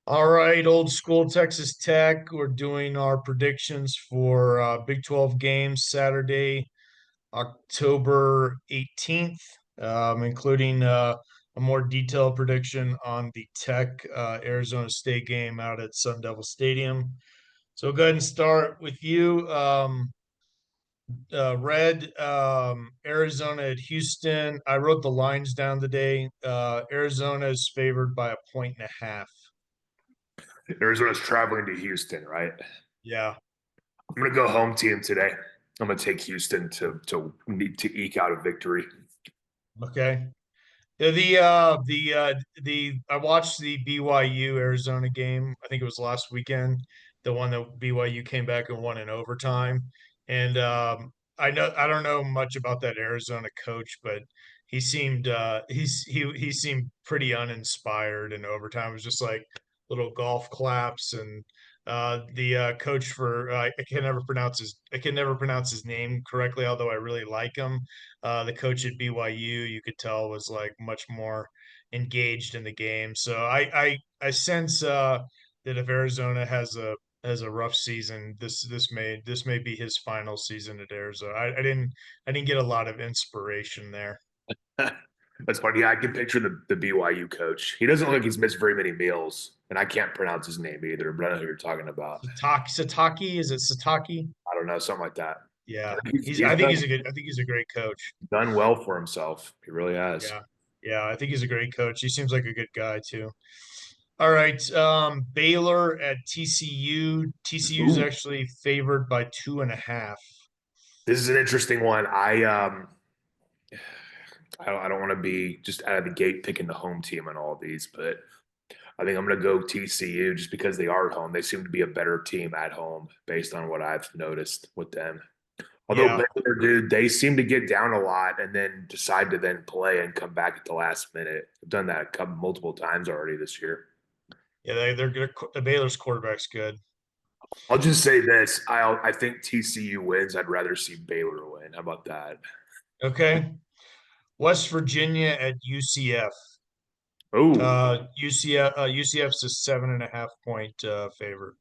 All right, old school Texas Tech. We're doing our predictions for Big 12 games Saturday, October 18th, including a more detailed prediction on the Tech Arizona State game out at Sun Devil Stadium. So go ahead and start with you. Red, Arizona at Houston. I wrote the lines down today. Arizona is favored by a point and a half. Arizona's traveling to Houston, right? Yeah. I'm gonna go home team today. I'm gonna take Houston to need to eke out a victory. Okay. Yeah, the I watched the BYU Arizona game. I think it was last weekend, the one that BYU came back and won in overtime. And I don't know much about that Arizona coach, but he seemed pretty uninspired in overtime. It was just like little golf claps and the coach for I can never pronounce his name correctly, although I really like him. The coach at BYU, you could tell, was like much more engaged in the game. So I sense that if Arizona has a rough season, this may be his final season at Arizona. I didn't get a lot of inspiration there. That's funny. Yeah, I can picture the BYU coach. He doesn't look like he's missed very many meals, and I can't pronounce his name either, but I know who you're talking about. Sataki, is it Sataki? I don't know, something like that. Yeah, He's, he's. he's I think done he's a good. I think he's a great coach. done well for himself. He really has. Yeah, yeah. I think he's a great coach. He seems like a good guy too. All right. Baylor at TCU. TCU is Ooh, actually favored by 2.5. this is an interesting one. I don't want to be just out of the gate picking the home team on all of these, but I think I'm going to go TCU just because they are at home. They seem to be a better team at home based on what I've noticed with them. Although Yeah, Baylor, dude, they seem to get down a lot and then decide to then play and come back at the last minute. I've done that a couple multiple times already this year. yeah. They're good. The Baylor's quarterback's good. I'll just say this: I think TCU wins. I'd rather see Baylor win. How about that? Okay. West Virginia at UCF. Oh, UCF's a 7.5 point favorite.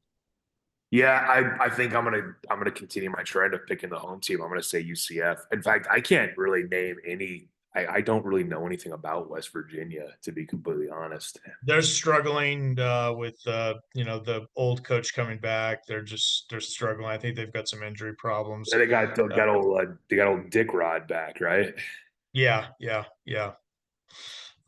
yeah, I think I'm gonna continue my trend of picking the home team. I'm gonna say UCF. In fact, I can't really name any. I don't really know anything about West Virginia, to be completely honest. They're struggling with the old coach coming back. They're struggling. I think they've got some injury problems. They got old Dick Rod back, right? Yeah, yeah, yeah.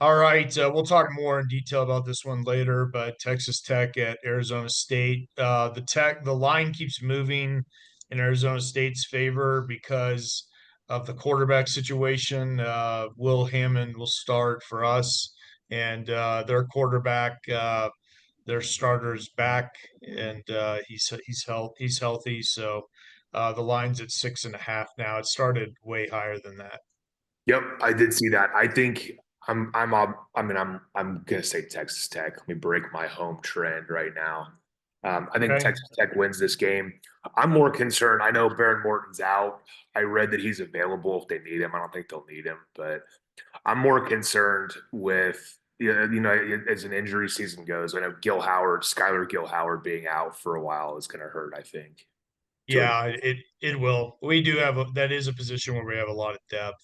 All right, we'll talk more in detail about this one later. But Texas Tech at Arizona State, the line keeps moving in Arizona State's favor because of the quarterback situation. Will Hammond will start for us, and their quarterback, their starter's back, and he's healthy. So the line's at 6.5 now. It started way higher than that. Yep, I did see that. I think I'm gonna say Texas Tech. Let me break my home trend right now. I think Okay. Texas Tech wins this game. I'm more concerned. I know Baron Morton's out. I read that he's available if they need him. I don't think they'll need him, but I'm more concerned with as an injury season goes. I know Skylar Gil Howard being out for a while is going to hurt. I think to a Yeah, it will. We do have that is a position where we have a lot of depth,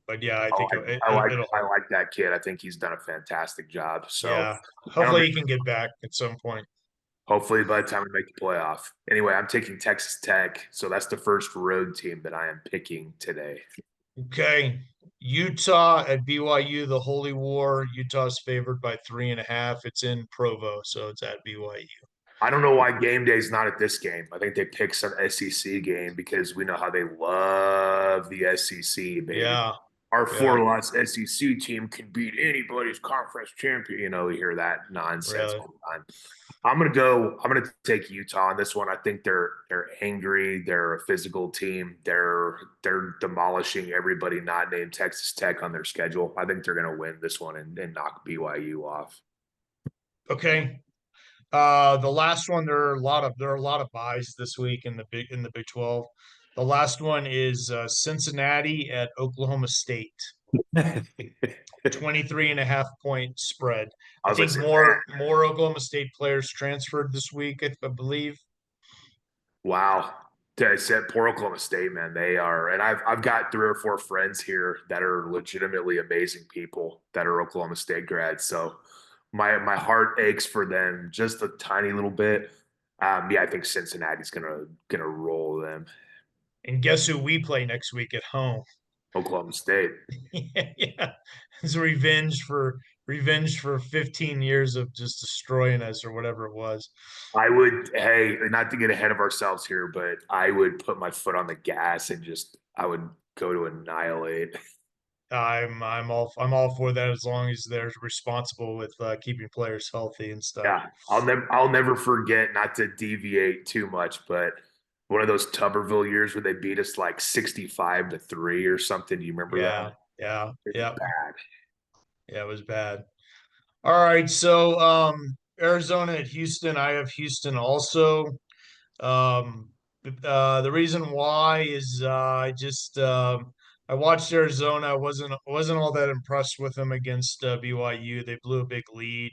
but yeah, I Oh, think it'll I help. like that kid. I think he's done a fantastic job. So Yeah, I don't hopefully think he can get back at some point. hopefully by the time we make the playoff. Anyway, I'm taking Texas Tech. So that's the first road team that I am picking today. Okay, Utah at BYU, the Holy War. Utah's favored by 3.5. It's in Provo, so it's at BYU. I don't know why game day is not at this game. I think they picked some SEC game because we know how they love the SEC, baby. Yeah, Our yeah, four loss SEC team can beat anybody's conference champion. We hear that nonsense really. all the time. I'm gonna take Utah on this one. I think they're angry. They're a physical team. They're demolishing everybody not named Texas Tech on their schedule. I think they're gonna win this one and knock BYU off. Okay. The last one, there are a lot of buys this week in the Big 12. The last one is Cincinnati at Oklahoma State. I 23.5 point spread. I was like, think more Oklahoma State players transferred this week, I believe. wow. I said poor Oklahoma State, man. They are, and I've got 3 or 4 friends here that are legitimately amazing people that are Oklahoma State grads. So my heart aches for them just a tiny little bit. Yeah, I think Cincinnati's gonna roll them. And guess who we play next week at home? Oklahoma State. Yeah, yeah. It's revenge for 15 years of just destroying us or whatever it was. I would, hey, not to get ahead of ourselves here, but I would put my foot on the gas and just I would go to annihilate. I'm all for that as long as they're responsible with keeping players healthy and stuff. Yeah, I'll never forget, not to deviate too much, but one of those Tuberville years where they beat us like 65-3 or something. Do you remember that? Yeah, yeah, It's yeah, bad. yeah. It was bad. All right, so Arizona at Houston. I have Houston also. Um, the reason why is I watched Arizona. I wasn't all that impressed with them against BYU. They blew a big lead.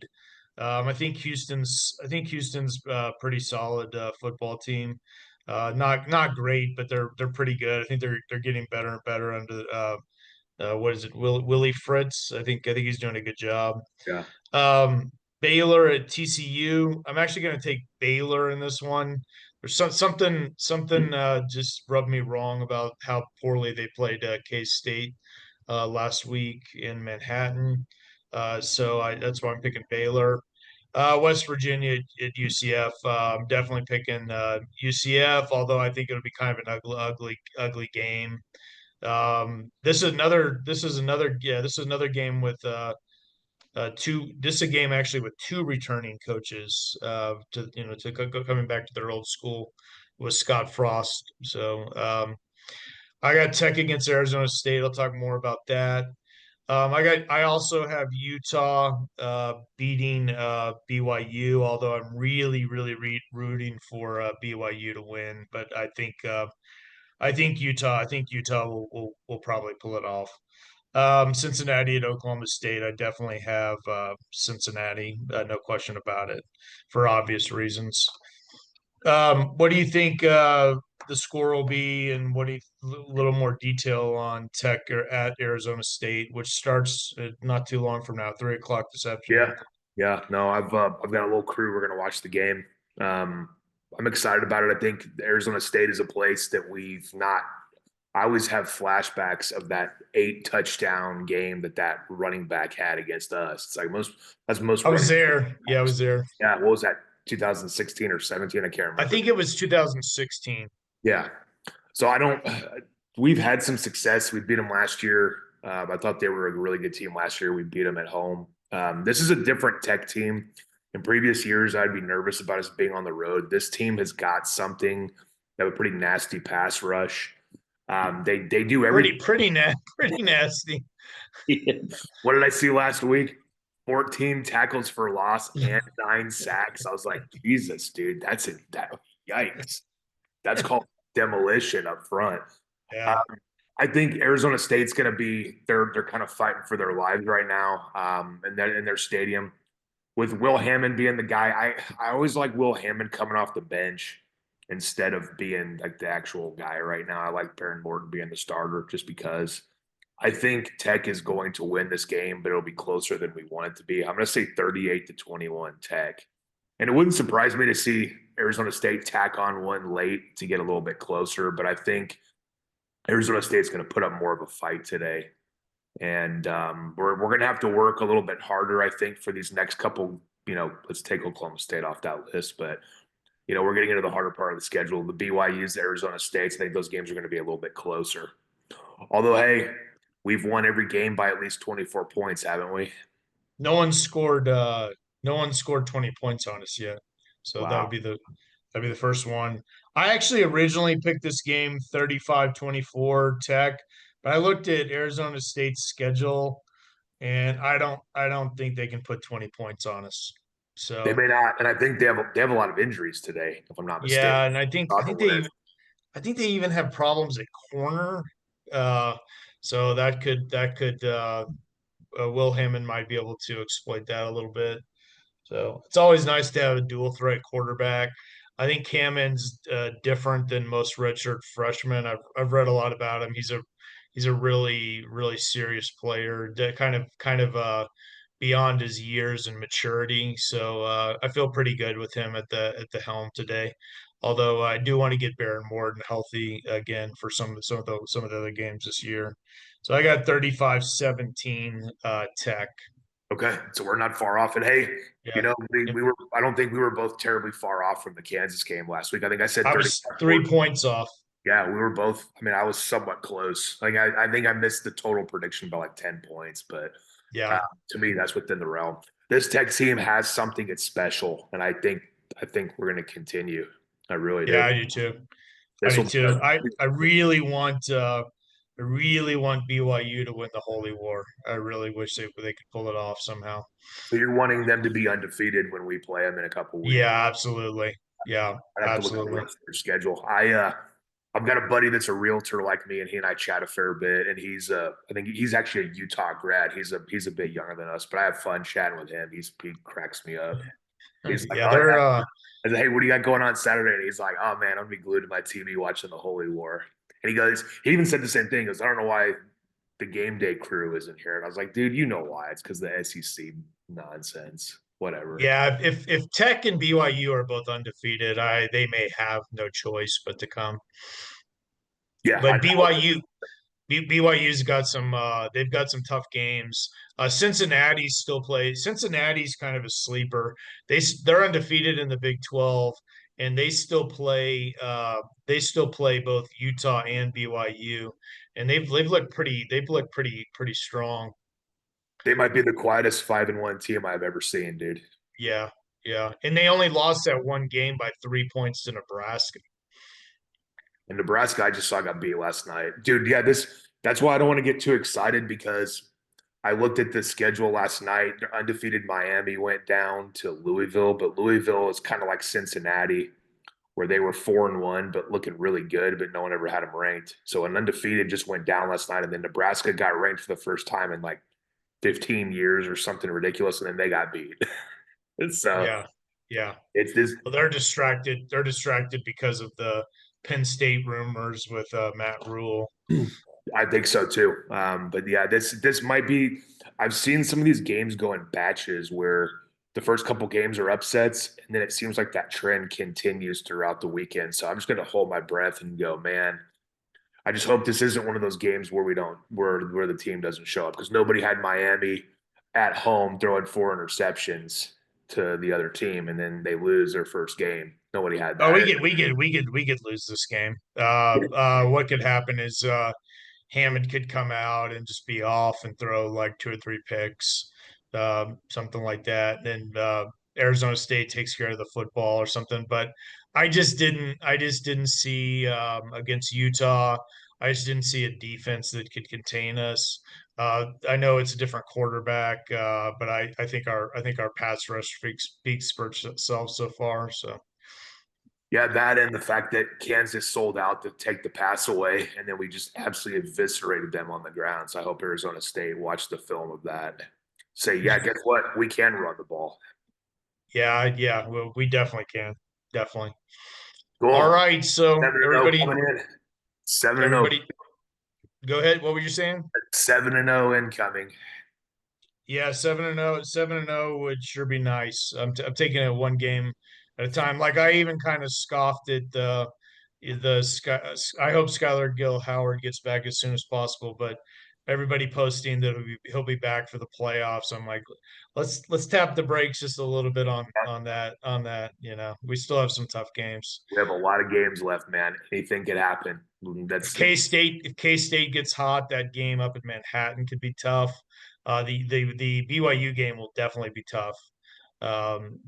I think Houston's pretty solid football team. Not great, but they're pretty good. I think they're getting better and better under what is it, Willie Fritz? I think he's doing a good job. Yeah. Um, Baylor at TCU. I'm actually going to take Baylor in this one. There's something just rubbed me wrong about how poorly they played K-State last week in Manhattan. So that's why I'm picking Baylor. West Virginia at UCF. I'm definitely picking UCF, although I think it'll be kind of an ugly game. This is another game with two. This is a game actually with two returning coaches. Coming back to their old school with Scott Frost. So I got Tech against Arizona State. I'll talk more about that. I also have Utah beating BYU, although I'm really rooting for BYU to win. But I think Utah will probably pull it off. Cincinnati at Oklahoma State. I definitely have Cincinnati, no question about it, for obvious reasons. What do you think the score will be, and what do you little more detail on Tech or at Arizona State, which starts not too long from now, 3 o'clock this Yeah. afternoon. Yeah. No, I've got a little crew. We're gonna watch the game. Um, I'm excited about it. I think Arizona State is a place that we've not. I always have flashbacks of that 8 touchdown game that running back had against us. It's like that's most I was running. there. Yeah, I was there. Yeah, what was that? 2016 or 17? I can't I remember. think it was 2016. Yeah. So I don't. We've had some success. We beat them last year. I thought they were a really good team last year. We beat them at home. This is a different Tech team. In previous years, I'd be nervous about us being on the road. This team has got something. They have a pretty nasty pass rush. They do everything. Pretty nasty. What did I see last week? 14 tackles for loss and 9 sacks. I was like, Jesus, dude, yikes. That's called demolition up front. Um, Yeah. I think Arizona State's going to be they're kind of fighting for their lives right now, in their stadium with Will Hammond being the guy. I always like Will Hammond coming off the bench instead of being like the actual guy right now. I like Baron Morton being the starter just because I think Tech is going to win this game, but it'll be closer than we want it to be. I'm going to say 38-21 Tech. And it wouldn't surprise me to see Arizona State tack on one late to get a little bit closer, but I think Arizona State's going to put up more of a fight today. And we're going to have to work a little bit harder, I think, for these next couple. Let's take Oklahoma State off that list, but we're getting into the harder part of the schedule. The BYU's, the Arizona States. I think those games are going to be a little bit closer. Although, hey, we've won every game by at least 24 points, haven't we? No one scored no one scored 20 points on us yet. So Wow. that'd be the first one. I actually originally picked this game 35-24 Tech, but I looked at Arizona State's schedule and I don't think they can put 20 points on us. They So may not, and I think they have a lot of injuries today, if I'm not mistaken. yeah, and I think On the list. they even have problems at corner. Uh So Will Hammond might be able to exploit that a little bit. So it's always nice to have a dual threat quarterback. I think Hammond's different than most redshirt freshmen. I've read a lot about him. He's a really serious player, kind of beyond his years and maturity. So I feel pretty good with him at the helm today. Although I do want to get Baron Morton healthy again for some of the other games this year. So I got 35-17 Tech. Okay, so we're not far off. And hey, Yeah. we were. I don't think we were both terribly far off from the Kansas game last week. I think I said I 30. was 3 points off. Yeah, we were both. I mean, I was somewhat close. Like I think I missed the total prediction by like 10 points, but uh, Yeah. to me, that's within the realm. This Tech team has something that's special, and I think we're going to continue. I really Yeah, do. I do too. I This do will. too. I really want BYU to win the Holy War. I really wish they could pull it off somehow. So you're wanting them to be undefeated when we play them in a couple weeks. Yeah, absolutely. Yeah, I have to look at the absolutely. rest of their schedule. I've got a buddy that's a realtor like me, and he and I chat a fair bit. And I think he's actually a Utah grad. He's a bit younger than us, but I have fun chatting with him. He cracks me up. He's like, Yeah, oh they're yeah. I said, hey, what do you got going on Saturday? And he's like, oh man, I'm gonna be glued to my TV watching the Holy War. And he even said the same thing. He goes, I don't know why the game day crew isn't here. And I was like, dude, you know why? It's because the SEC nonsense. Whatever. yeah, if Tech and BYU are both undefeated, they may have no choice but to come. Yeah, I But know. BYU's got they've got some tough games. Cincinnati's kind of a sleeper. They're undefeated in the Big 12 and they still play both Utah and BYU and they've looked pretty strong. They might be the quietest 5-1 team I've ever seen, dude. Yeah. Yeah. And they only lost that one game by 3 points to Nebraska. And Nebraska, I just saw got beat last night, dude. Yeah, that's why I don't want to get too excited because I looked at the schedule last night. Undefeated Miami went down to Louisville, but Louisville is kind of like Cincinnati, where they were 4-1, but looking really good, but no one ever had them ranked. So an undefeated just went down last night, and then Nebraska got ranked for the first time in like 15 years or something ridiculous, and then they got beat. So Yeah. Yeah. it's this. Well, they're distracted. They're distracted because of the Penn State rumors with Matt Rule. I think so too. But yeah, this might be. I've seen some of these games go in batches where the first couple games are upsets, and then it seems like that trend continues throughout the weekend. So I'm just going to hold my breath and go, man. I just hope this isn't one of those games where we don't where the team doesn't show up because nobody had Miami at home throwing 4 interceptions to the other team, and then they lose their first game. Nobody had Oh, that. we could lose this game. What could happen is Hammond could come out and just be off and throw like two or three picks, something like that. And Arizona State takes care of the football or something. But I just didn't see against Utah. I just didn't see a defense that could contain us. I know it's a different quarterback, but I think our pass rush speaks for itself so far. So. Yeah, that and the fact that Kansas sold out to take the pass away, and then we just absolutely eviscerated them on the ground. So I hope Arizona State watched the film of that. Say, yeah, guess what? We can run the ball. Yeah, yeah, well, we definitely can. Definitely. All Cool. right, so 7-0 everybody, coming in. 7-0. everybody, go ahead. What were you saying? 7-0 incoming. Yeah, 7-0, 7-0 would sure be nice. I'm taking it one game at a time. Like I even kind of scoffed at the Sky. I hope Skylar Gill Howard gets back as soon as possible, but everybody posting that he'll be back for the playoffs. I'm like, let's tap the brakes just a little bit on that. We still have some tough games. We have a lot of games left, man. Anything could happen. If That's K-State if K-State gets hot, that game up in Manhattan could be tough. The BYU game will definitely be tough. Um,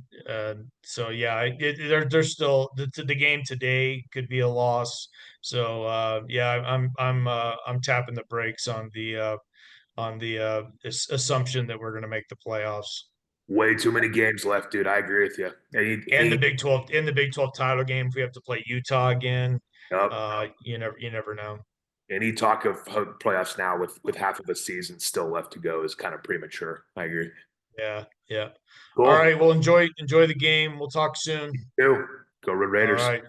so yeah, they're still the game today could be a loss. So yeah, I'm tapping the brakes on the assumption that we're going to make the playoffs way too many games left, dude. I agree with you. and the Big 12 title game. If we have to play Utah again, Yep. you never know. Any talk of playoffs now with half of a season still left to go is kind of premature. I agree. Yeah, yeah. All Cool. right. Well, enjoy the game. We'll talk soon. Go Red All Raiders. right.